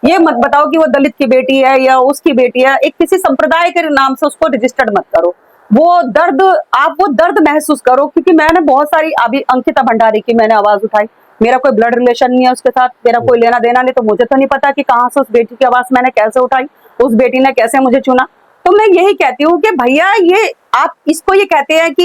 ये मत बताओ कि वो दलित की बेटी है या उसकी बेटी है। एक किसी संप्रदाय के नाम से उसको रजिस्टर्ड मत करो। वो दर्द, आप वो दर्द महसूस करो, क्योंकि मैंने बहुत सारी, अभी अंकिता भंडारी की मैंने आवाज उठाई, मेरा कोई ब्लड रिलेशन नहीं है उसके साथ, मेरा कोई लेना देना नहीं, तो मुझे तो नहीं पता कि कहाँ से उस बेटी की आवाज मैंने कैसे उठाई, उस बेटी ने कैसे मुझे चुना। तो मैं यही कहती हूँ कि भैया, ये आप इसको ये कहते हैं कि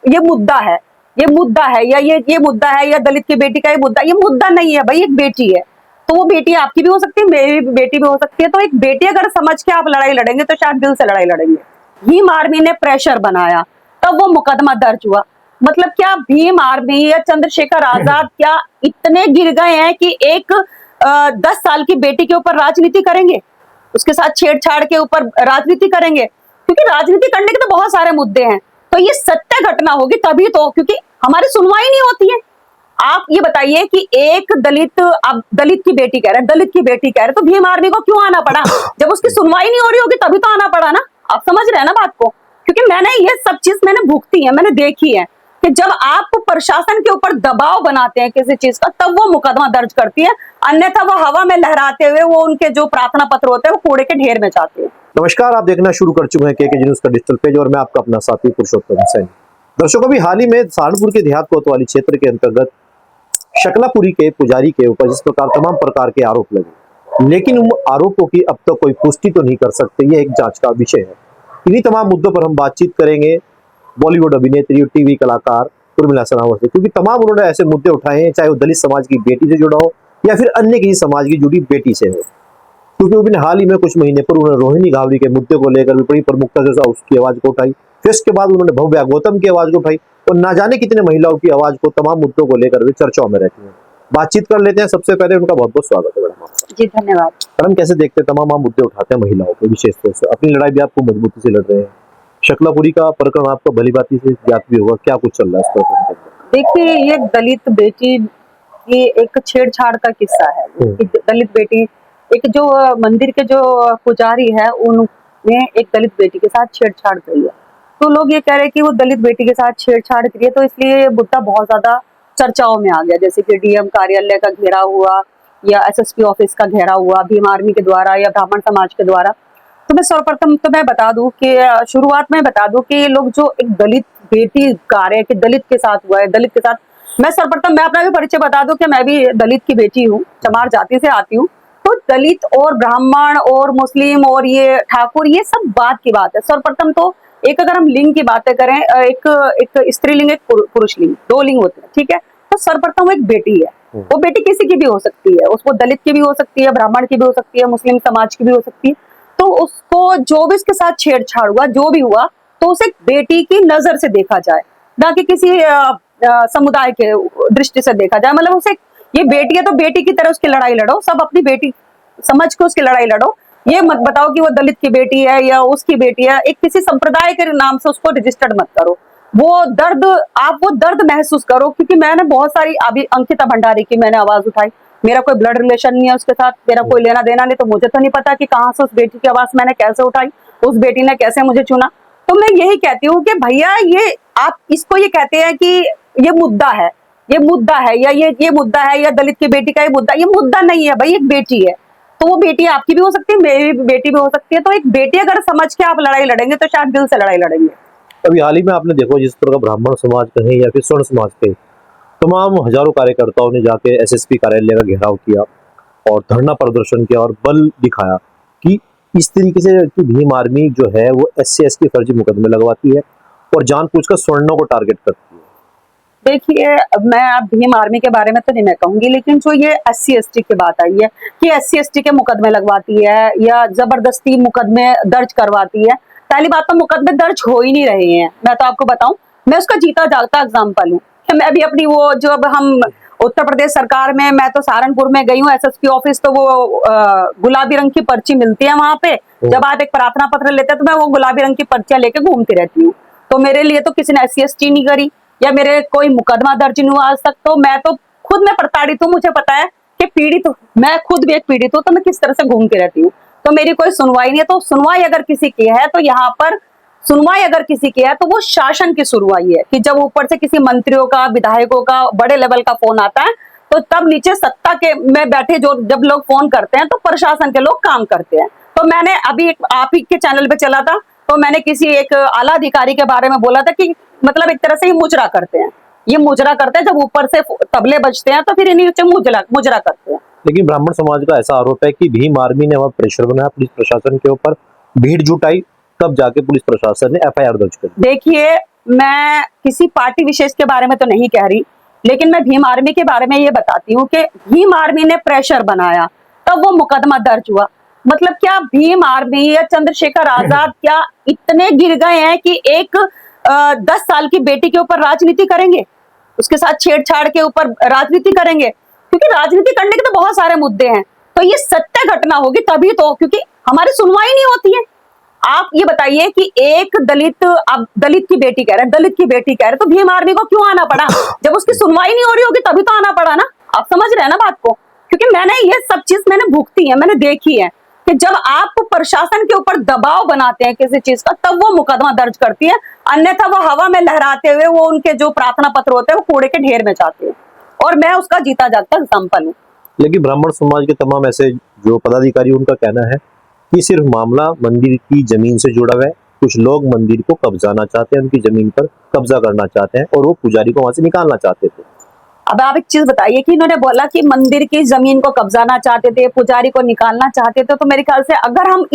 ये मुद्दा है, ये मुद्दा है, या ये मुद्दा है, या दलित की बेटी का ये मुद्दा नहीं है भाई, एक बेटी है। तो वो बेटी आपकी भी हो सकती है, मेरी बेटी भी हो सकती है। तो एक बेटी अगर समझ के आप लड़ाई लड़ेंगे तो शायद दिल से लड़ाई लड़ेंगे। भीम आर्मी ने प्रेशर बनाया, तब वो मुकदमा दर्ज हुआ। मतलब क्या भीम आर्मी या चंद्रशेखर आजाद क्या इतने गिर गए हैं कि एक 10 साल की बेटी के ऊपर राजनीति करेंगे, उसके साथ छेड़छाड़ के ऊपर राजनीति करेंगे? क्योंकि राजनीति करने के तो बहुत सारे मुद्दे हैं। तो ये सत्य घटना होगी तभी तो, क्योंकि हमारी सुनवाई नहीं होती है। आप ये बताइए कि एक दलित, अब दलित की बेटी कह रहे हैं, दलित की बेटी कह रहे हैं, तो भीम आर्मी को क्यों आना पड़ा? जब उसकी सुनवाई नहीं हो रही होगी तभी तो आना पड़ा ना। आप समझ रहे हैं ना बात को? क्योंकि मैंने ये सब चीज मैंने भुगती है, मैंने देखी है कि जब आप प्रशासन के ऊपर दबाव बनाते हैं किसी चीज का, तब वो मुकदमा दर्ज करती है, अन्यथा वो हवा में लहराते हुए वो उनके जो प्रार्थना पत्र होते हैं वो कूड़े के ढेर में जाते हैं। नमस्कार, आप देखना शुरू कर चुके हैं के न्यूज का डिजिटल पेज और मैं आपका अपना साथी पुरुषोत्तम सैनी। दर्शकों, भी हाल ही में सहारनपुर के देहात कोतवाली क्षेत्र के अंतर्गत शकलापुरी के पुजारी के ऊपर जिस प्रकार तमाम प्रकार के आरोप लगे, लेकिन उन आरोपों की अब तक कोई पुष्टि तो नहीं कर सकते। यह एक जांच का विषय है। इन्हीं तमाम मुद्दों पर हम बातचीत करेंगे बॉलीवुड अभिनेत्री और टीवी कलाकार उर्मिला सनावर से, क्योंकि तमाम उन्होंने ऐसे मुद्दे उठाए हैं, चाहे वो दलित समाज की बेटी से जुड़ा हो या फिर अन्य किसी समाज की जुड़ी बेटी से हो। क्योंकि उन्होंने हाल ही में कुछ महीने पर उन्होंने रोहिणी गावरी के मुद्दे को लेकर भी बड़ी प्रमुखता से उसकी आवाज को उठाई। फिर उसके बाद उन्होंने भव्या गौतम की आवाज को उठाई और ना जाने कितने महिलाओं की आवाज को, तमाम मुद्दों को लेकर वे चर्चाओं में रहती हैं। बातचीत कर लेते हैं। सबसे पहले उनका बहुत बहुत स्वागत है मैडम आपका। जी धन्यवाद। मैडम, कैसे देखते हैं तमाम मुद्दे उठाते हैं महिलाओं के, विशेष तौर से अपनी लड़ाई भी आपको मजबूती से लड़ रहे हैं। शकलापुरी का प्रकरण आपको भलीभांति से ज्ञात भी होगा, क्या कुछ चल रहा है इस प्रकरण पर? देखिए, ये दलित बेटी की एक छेड़छाड़ का किस्सा है। दलित बेटी, एक जो मंदिर के जो पुजारी है, उन्होंने एक दलित बेटी के साथ छेड़छाड़ करी है। तो लोग ये कह रहे हैं कि वो दलित बेटी के साथ छेड़छाड़ करी है, तो इसलिए ये मुद्दा बहुत ज्यादा चर्चाओं में आ गया। जैसे कि डीएम कार्यालय का घेराव हुआ या एसएसपी ऑफिस का घेराव हुआ भीम आर्मी के द्वारा या ब्राह्मण समाज के द्वारा। तो मैं सर्वप्रथम तो मैं बता दूं कि शुरुआत में बता दूं कि ये लोग जो एक दलित बेटी गा रहे हैं कि दलित के साथ हुआ है, दलित के साथ, मैं सर्वप्रथम मैं अपना भी परिचय बता दूं कि मैं भी दलित की बेटी हूँ, चमार जाति से आती हूँ। तो दलित और ब्राह्मण और मुस्लिम और ये ठाकुर, ये सब बात की बात है। सर्वप्रथम तो एक, अगर हम लिंग की बातें करें, एक स्त्रीलिंग, एक पुरुष लिंग, 2 लिंग होते हैं, ठीक है। तो सर्वप्रथम वो एक बेटी है। वो बेटी किसी की भी हो सकती है, उसको दलित की भी हो सकती है, ब्राह्मण की भी हो सकती है, मुस्लिम समाज की भी हो सकती है। तो उसको जो भी उसके साथ छेड़छाड़ हुआ, जो भी हुआ, तो उसे बेटी की नजर से देखा जाए, ना कि किसी समुदाय के दृष्टि से देखा जाए। मतलब उसे, ये बेटी है तो बेटी की तरह उसकी लड़ाई लड़ो, सब अपनी बेटी समझ के उसकी लड़ाई लड़ो। ये मत बताओ कि वो दलित की बेटी है या उसकी बेटी है। एक किसी संप्रदाय के नाम से उसको रजिस्टर्ड मत करो। वो दर्द, आप वो दर्द महसूस करो, क्योंकि मैंने बहुत सारी, अभी अंकिता भंडारी की मैंने आवाज उठाई, मेरा कोई ब्लड रिलेशन नहीं है उसके साथ, मेरा कोई लेना देना नहीं, तो मुझे तो नहीं पता कि कहाँ से उस बेटी की आवाज मैंने कैसे उठाई, उस बेटी ने कैसे मुझे चुना। तो मैं यही कहती हूँ कि भैया, ये आप इसको ये कहते हैं कि ये मुद्दा है, ये मुद्दा है, या ये मुद्दा है, या दलित की बेटी का ये मुद्दा नहीं है भाई, एक बेटी है। तो वो बेटी आपकी भी हो सकती है, मेरी बेटी भी हो सकती है। तो एक बेटी अगर समझ के आप लड़ाई लड़ेंगे तो शायद दिल से लड़ाई लड़ेंगे। अभी हाल ही में आपने देखो, जिस तरह का ब्राह्मण समाज कहें या फिर स्वर्ण समाज के तमाम हजारों कार्यकर्ताओं ने जाके एसएसपी कार्यालय का घेराव किया और धरना प्रदर्शन किया और बल दिखाया कि इस तरीके से कि भीम आर्मी जो है वो SC ST फर्जी मुकदमे लगवाती है और जानबूझकर स्वर्णों को टारगेट करती है। देखिए, मैं अब भीम आर्मी के बारे में तो नहीं मैं कहूंगी, लेकिन जो ये SC ST की बात आई है कि SC ST के मुकदमे लगवाती है या जबरदस्ती मुकदमे दर्ज करवाती है। पहली बात तो मुकदमे दर्ज हो ही नहीं रहे हैं। मैं तो आपको बताऊं, मैं उसका जीता जागता एग्जाम्पल हूँ कि मैं भी अपनी वो, जब हम उत्तर प्रदेश सरकार में, मैं तो सहारनपुर में गई हूँ SSP ऑफिस, तो वो गुलाबी रंग की पर्ची मिलती है वहां पे। जब आप एक प्रार्थना पत्र लेते हैं तो मैं वो गुलाबी रंग की पर्चियां लेके घूमती रहती हूँ। तो मेरे लिए तो किसी ने SC ST नहीं करी या मेरे कोई मुकदमा दर्ज नहीं हुआ आज तक। तो मैं तो खुद में प्रताड़ित हूँ, मुझे पता है कि पीड़ित, मैं खुद भी एक पीड़ित हूँ, तो मैं किस तरह से घूमती रहती हूँ। तो मेरी कोई सुनवाई नहीं है। तो सुनवाई अगर किसी की है तो यहाँ पर सुनवाई अगर किसी की है तो वो शासन की सुनवाई है, कि जब ऊपर से किसी मंत्रियों का, विधायकों का, बड़े लेवल का फोन आता है तो तब नीचे सत्ता के में बैठे जो जब लोग फोन करते हैं तो प्रशासन के लोग काम करते हैं। तो मैंने अभी एक आप ही के चैनल पे चला था, तो मैंने किसी एक आला अधिकारी के बारे में बोला था कि मतलब एक तरह से ये मुजरा करते हैं, ये मुजरा करते हैं, जब ऊपर से तबले बजते हैं तो फिर इन्हीं नीचे मुजरा करते हैं। लेकिन ब्राह्मण समाज का ऐसा आरोप है कि भीम आर्मी ने वहां प्रेशर बनाया पुलिस प्रशासन के ऊपर, भीड़ जुटाई, तब जाके पुलिस प्रशासन ने एफआईआर दर्ज कर दी। देखिए, मैं किसी पार्टी विशेष के बारे में तो नहीं कह रही, लेकिन मैं भीम आर्मी के बारे में ये बताती हूँ कि भीम आर्मी ने प्रेशर बनाया तब वो मुकदमा दर्ज हुआ। मतलब क्या भीम आर्मी या चंद्रशेखर आजाद क्या इतने गिर गए हैं कि एक 10 साल की बेटी के ऊपर राजनीति करेंगे, उसके साथ छेड़छाड़ के ऊपर राजनीति करेंगे? क्योंकि राजनीति करने के तो बहुत सारे मुद्दे हैं, तो ये सत्य घटना होगी तभी तो, क्योंकि हमारी सुनवाई नहीं होती है। आप ये बताइए कि एक दलित, आप दलित की बेटी कह रहे हैं, दलित की बेटी कह रहे हैं, तो भीम आर्मी को क्यों आना पड़ा? जब उसकी सुनवाई नहीं हो रही होगी तभी तो आना पड़ा ना। आप समझ रहे हैं ना बात को? क्योंकि मैंने ये सब चीज मैंने भुगती है, मैंने देखी है कि जब आप प्रशासन के ऊपर दबाव बनाते हैं किसी चीज का, तब वो मुकदमा दर्ज करती है, अन्यथा वो हवा में लहराते हुए वो उनके जो प्रार्थना पत्र होते हैं वो कूड़े के ढेर में जाते हैं, और मैं उसका जीता जागता एग्जाम्पल हूँ। लेकिन ब्राह्मण समाज के तमाम ऐसे जो पदाधिकारी, उनका कहना है कि सिर्फ मामला मंदिर की जमीन से जुड़ा हुआ है, कुछ लोग मंदिर को कब्जाना चाहते हैं, उनकी जमीन पर कब्जा करना चाहते हैं और वो पुजारी को वहां से निकालना चाहते थे। अब आप एक चीज बताइए कि इन्होंने बोला कि मंदिर की जमीन को कब्जाना चाहते थे, पुजारी को निकालना चाहते थे, तो मेरे ख्याल से अगर हम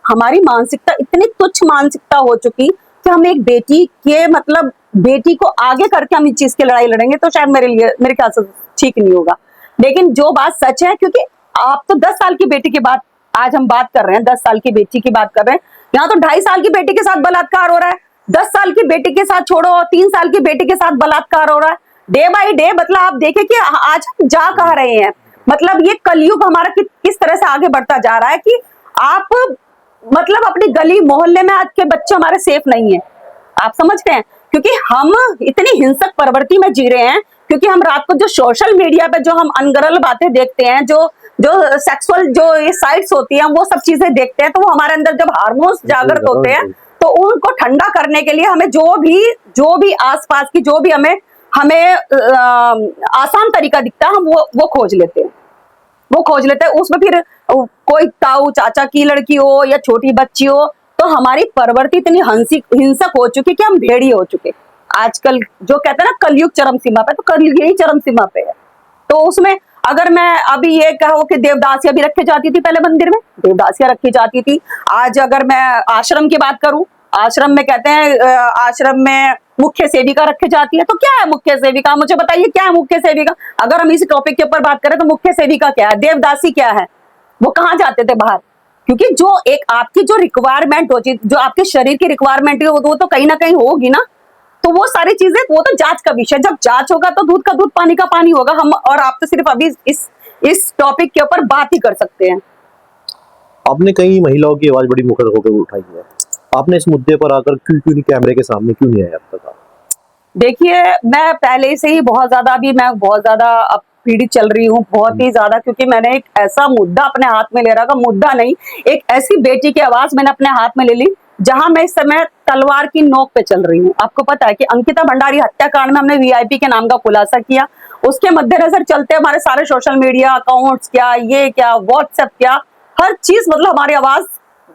हमारी मानसिकता इतनी तुच्छ मानसिकता हो चुकी कि हम एक बेटी के मतलब बेटी को आगे करके हम इस चीज की लड़ाई लड़ेंगे, तो शायद मेरे ख्याल से ठीक नहीं होगा। लेकिन जो बात सच है, क्योंकि आप तो 10 साल की बेटी की बात आज हम बात कर रहे हैं, 10 साल की बेटी की बात कर रहे हैं, यहाँ तो 2.5 साल की बेटी के साथ बलात्कार हो रहा है, 10 साल की बेटी के साथ छोड़ो, 3 साल की बेटी के साथ बलात्कार हो रहा है, डे बाय डे। मतलब आप देखें कि आज हम जा कहाँ रहे हैं, मतलब ये कलयुग हमारा किस तरह से आगे बढ़ता जा रहा है कि आप मतलब अपनी गली मोहल्ले में आज के बच्चे हमारे सेफ नहीं है। आप समझ रहे हैं? क्योंकि हम इतनी हिंसक प्रवृत्ति में जी रहे हैं, क्योंकि हम रात को जो सोशल मीडिया पे जो हम अनगरल बातें देखते हैं, जो सेक्सुअल जो ये साइट्स होती हैं, वो सब चीजें देखते हैं, तो वो हमारे अंदर जब हार्मोन्स जागृत होते हैं, तो उनको ठंडा करने के लिए हमें जो भी आसपास की जो भी हमें आसान तरीका दिखता है, हम वो खोज लेते हैं। उसमें फिर कोई ताऊ चाचा की लड़की हो या छोटी बच्ची हो, तो हमारी प्रवृत्ति इतनी हिंसक हो चुकी कि हम भेड़ी हो चुके। आजकल जो कहते हैं ना कलयुग चरम सीमा पे, तो कलयुग यही चरम सीमा पे है। तो उसमें अगर मैं अभी ये कहो कि देवदासियां भी रखी जाती थी, पहले मंदिर में देवदासियां रखी जाती थी। आज अगर मैं आश्रम की बात करूं, आश्रम में कहते हैं आश्रम में मुख्य सेविका रखी जाती है। तो क्या है मुख्य सेविका? मुझे बताइए क्या है मुख्य सेविका? अगर हम इस टॉपिक के ऊपर बात करें तो मुख्य सेविका क्या है, देवदासी क्या है, वो कहाँ जाते थे बाहर? क्योंकि जो एक आपकी जो रिक्वायरमेंट होती, जो आपके शरीर की रिक्वायरमेंट है, वो तो कहीं ना कहीं होगी ना। तो वो सारी चीजें, वो तो जांच का विषय, जब जांच होगा तो दूध का दूध पानी का पानी होगा। हम और आप तो सिर्फ अभी इस टॉपिक के ऊपर बात ही कर सकते हैं। आपने कई महिलाओं की आवाज बड़ी मुखर होकर उठाई है, आपने इस मुद्दे पर आकर क्यों नहीं कैमरे के सामने क्यों नहीं आया अब तक? देखिए, मैं पहले से ही बहुत ज्यादा पीड़ित चल रही हूँ, बहुत ही ज्यादा, क्योंकि मैंने एक ऐसा मुद्दा अपने हाथ में ले रखा, मुद्दा नहीं, एक ऐसी बेटी की आवाज मैंने अपने हाथ में ले ली जहां मैं इस समय तलवार की नोक पे चल रही हूँ। आपको पता है कि अंकिता भंडारी हत्याकांड में हमने वीआईपी के नाम का खुलासा किया, उसके मद्देनजर चलते हमारे सारे सोशल मीडिया अकाउंट्स क्या, ये क्या, व्हाट्सएप क्या, हर चीज मतलब हमारी आवाज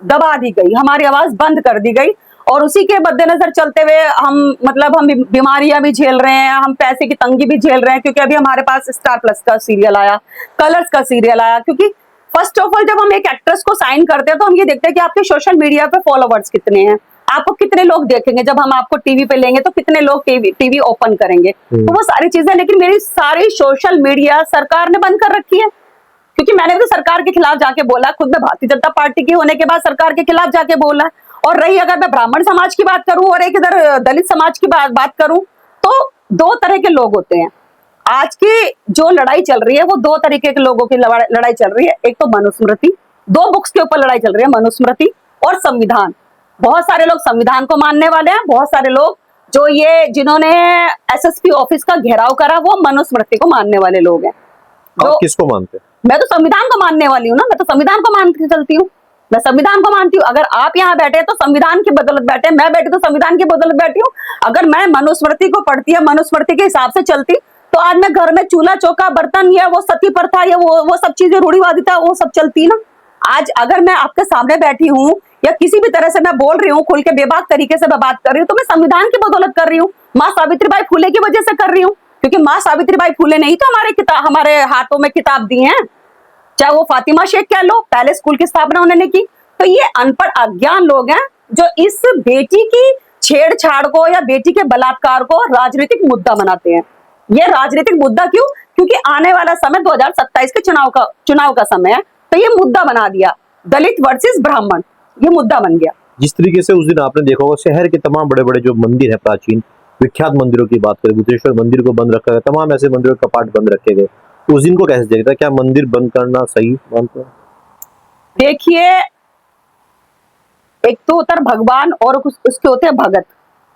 दबा दी गई, हमारी आवाज बंद कर दी गई। और उसी के मद्देनजर चलते हुए हम बीमारियां भी झेल रहे हैं, हम पैसे की तंगी भी झेल रहे हैं, क्योंकि अभी हमारे पास स्टार प्लस का सीरियल आया, कलर्स का सीरियल आया। क्योंकि फर्स्ट ऑफ ऑल जब हम एक एक्ट्रेस को साइन करते हैं तो हम ये देखते हैं कि आपके सोशल मीडिया पे फॉलोवर्स कितने हैं, आपको कितने लोग देखेंगे, जब हम आपको टीवी पे लेंगे तो कितने लोग टीवी ओपन करेंगे, तो वो सारी चीजें। लेकिन मेरी सारी सोशल मीडिया सरकार ने बंद कर रखी है, क्योंकि मैंने भी तो सरकार के खिलाफ जाके बोला, खुद में भारतीय जनता पार्टी की होने के बाद सरकार के खिलाफ जाके बोला। और रही अगर मैं ब्राह्मण समाज की बात करूं और एक इधर दलित समाज की बात करूं, तो 2 तरह के लोग होते हैं। आज की जो लड़ाई चल रही है वो 2 तरीके के लोगों की लड़ाई चल रही है। एक तो मनुस्मृति, 2 बुक्स के ऊपर लड़ाई चल रही है, मनुस्मृति और संविधान। बहुत सारे लोग संविधान को मानने वाले हैं, बहुत सारे लोग जो जिन्होंने एसएसपी ऑफिस का घेराव करा वो मनुस्मृति को मानने वाले लोग हैं। आप किसको मानते हैं? मैं तो संविधान को मानने वाली हूँ ना, मैं तो संविधान को मान के चलती हूँ, मैं संविधान को मानती हूँ। अगर आप यहाँ बैठे तो संविधान की बदौलत बैठे, मैं बैठी तो संविधान की बदौलत बैठी हूँ। अगर मैं मनुस्मृति को पढ़ती या मनुस्मृति के हिसाब से चलती तो आज मैं घर में चूल्हा चौका बर्तन या वो सती प्रथा या वो सब चीजें रूढ़िवादिता वो सब चलती ना। आज अगर मैं आपके सामने बैठी हूँ या किसी भी तरह से मैं बोल रही हूँ, खुल के बेबाक तरीके से मैं बात कर रही हूँ, तो मैं संविधान की बदौलत कर रही हूँ, माँ सावित्रीबाई फुले की वजह से कर रही हूँ, क्योंकि माँ सावित्रीबाई फुले ने ही तो हमारे हाथों में किताब दी है। चाहे वो फातिमा शेख कह लो, पहले स्कूल की स्थापना उन्होंने की। तो ये अनपढ़ अज्ञान लोग हैं जो इस बेटी की छेड़छाड़ को या बेटी के बलात्कार को राजनीतिक मुद्दा बनाते हैं। ये राजनीतिक मुद्दा क्यों? क्योंकि आने वाला समय 2027 के चुनाव का समय है, तो ये मुद्दा बना दिया, दलित वर्सेस ब्राह्मण, ये मुद्दा बन गया। जिस तरीके से उस दिन आपने देखा होगा शहर के तमाम बड़े बड़े जो मंदिर है, प्राचीन विख्यात मंदिरों की बात करें, बुद्धेश्वर मंदिर को बंद रखा गया, तमाम ऐसे मंदिरों के कपाट बंद रखे गए, उस दिन को कैसे देखता है? क्या मंदिर बंद करना सही मानते हैं? देखिए, एक तो होता है भगवान और उसके होते हैं भगत।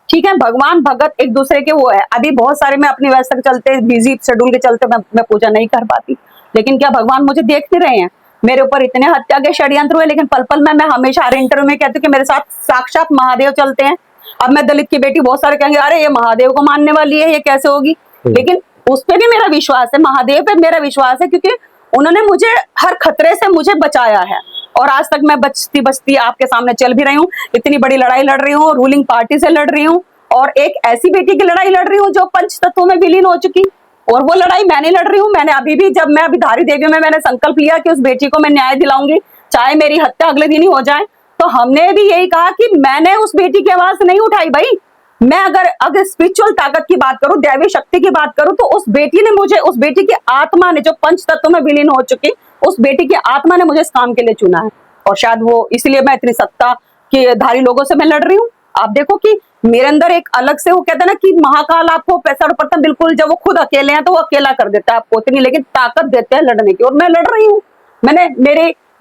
ठीक है, भगवान भगत एक दूसरे के वो है। अभी बहुत सारे मैं अपनी व्यवस्था के चलते, बिजी शेड्यूल के चलते मैं पूजा नहीं कर पाती, लेकिन क्या भगवान मुझे देख नहीं रहे हैं? मेरे ऊपर इतने हत्या के षड्यंत्र हुए, लेकिन पल पल में मैं हमेशा हर इंटरव्यू में कहती हूँ कि मेरे साथ साक्षात महादेव चलते हैं। अब मैं दलित की बेटी, बहुत सारे कहेंगे अरे ये महादेव को मानने वाली है, ये कैसे होगी? लेकिन उस पर भी मेरा विश्वास है, महादेव पे मेरा विश्वास है, क्योंकि उन्होंने मुझे हर खतरे से मुझे बचाया है। और आज तक मैं बचती बचती आपके सामने चल भी रही हूँ, इतनी बड़ी लड़ाई लड़ रही हूँ, रूलिंग पार्टी से लड़ रही हूँ, और एक ऐसी बेटी की लड़ाई लड़ रही हूँ जो पंच तत्वों में विलीन हो चुकी। और वो लड़ाई मैंने लड़ रही हूँ। मैंने अभी भी, जब मैं अभी धारी देवी में मैंने संकल्प लिया कि उस बेटी को मैं न्याय दिलाऊंगी, चाहे मेरी हत्या अगले दिन ही हो जाए, तो हमने भी यही कहा कि मैंने उस बेटी की आवाज नहीं उठाई भाई। मैं अगर स्पिरिचुअल ताकत की बात करूं, दैवी शक्ति की बात करूं, तो उस बेटी ने मुझे, उस बेटी की आत्मा ने, जो पंच तत्व में विलीन हो चुकी, उस बेटी की आत्मा ने मुझे इस काम के लिए चुना है। और शायद वो इसलिए मैं इतनी सत्ता के धारी लोगों से मैं लड़ रही हूँ। आप देखो कि मेरे अंदर एक अलग से, वो कहते हैं ना कि महाकाल आपको पैसा और पड़ता, बिल्कुल जब वो खुद अकेले हैं तो वो अकेला कर देता है आपको, इतनी लेकिन ताकत देते हैं लड़ने की, और मैं लड़ रही हूँ।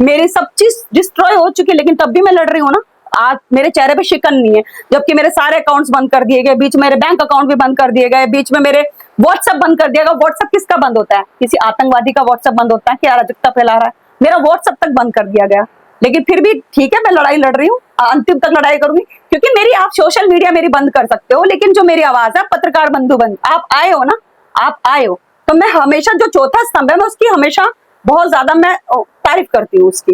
मेरी सब चीज डिस्ट्रॉय हो चुकी है, लेकिन तब भी मैं लड़ रही हूँ ना। आज मेरे चेहरे पे शिकन नहीं है, जबकि मेरे सारे अकाउंट्स बंद कर दिए गए, बीच में मेरे बैंक अकाउंट भी बंद कर दिए गए, बीच में मेरे व्हाट्सएप बंद कर दिया गया। व्हाट्सएप किसका बंद होता है? किसी आतंकवादी का व्हाट्सएप बंद होता है कि अराजकता फैला रहा है? मेरा व्हाट्सएप तक बंद कर दिया गया। लेकिन फिर भी ठीक है, मैं लड़ाई लड़ रही हूँ, अंतिम तक लड़ाई करूंगी, क्योंकि मेरी, आप सोशल मीडिया मेरी बंद कर सकते हो, लेकिन जो मेरी आवाज है, पत्रकार बंधु बंद, आप आए हो ना, आप आए हो, तो मैं हमेशा जो चौथा स्तंभ है, मैं उसकी हमेशा बहुत ज्यादा मैं तारीफ करती हूँ उसकी।